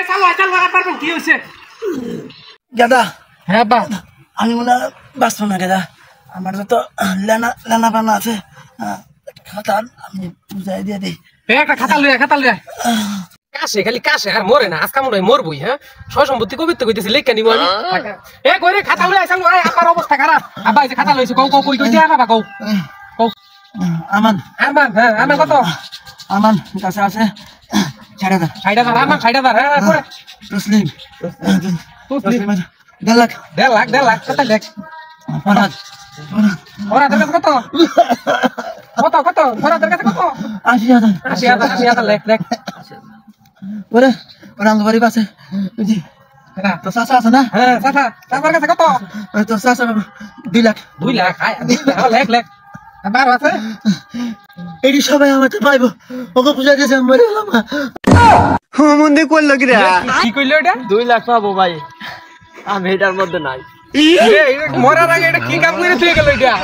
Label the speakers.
Speaker 1: চালো চালো আর পারবেন কি হইছে
Speaker 2: গাদা
Speaker 1: হ্যাঁ বা
Speaker 2: আমি মনে বাঁচবো না গাদা আমার যত লেনা লেনা পানা আছে খাতা আমি বুঝাই দিয়ে দিই
Speaker 1: একটা খাতা লইয়া কাশে খালি কাশে আর মরে না আজকা মনে হয় মরবই হ্যাঁ সয় সম্পত্তি কবিত্ব কইতেছি লেখা নিব আমি এ কই রে খাতা লইয়া চালো আমার অবস্থা খারাপ আব্বা এই যে খাতা লইছে কও কও কই কই বাবা কও কও
Speaker 2: আমান
Speaker 1: হ্যাঁ আমান কত
Speaker 2: আমান কাছে আছে
Speaker 1: 60,000 আমান 60,000 হ্যাঁ করে
Speaker 2: তসলিম
Speaker 1: তসলিম
Speaker 2: 1.5
Speaker 1: লাখ কত লাখ
Speaker 2: ফরাদ
Speaker 1: ওরা তোর কাছে কত ওরা তোর কাছে কত 80,000 লাখ
Speaker 2: ওরে আমার বাড়ি পাশে বুঝি তো চাচা আছে না
Speaker 1: হ্যাঁ চাচা তার কাছে কত
Speaker 2: তো চাচা 2 লাখ
Speaker 1: লাখ বারো আছে
Speaker 2: এটি সবাই আমাকে পাইবো ওকে বুঝা দিয়েছে আমি মরে গেলাম মন্দির করলো কি রে
Speaker 1: কি কইলো এটা
Speaker 2: 2 লাখ পাবো ভাই আমি এটার মধ্যে নাই
Speaker 1: মরার আগে এটা কি কাম করে তুই গেল এটা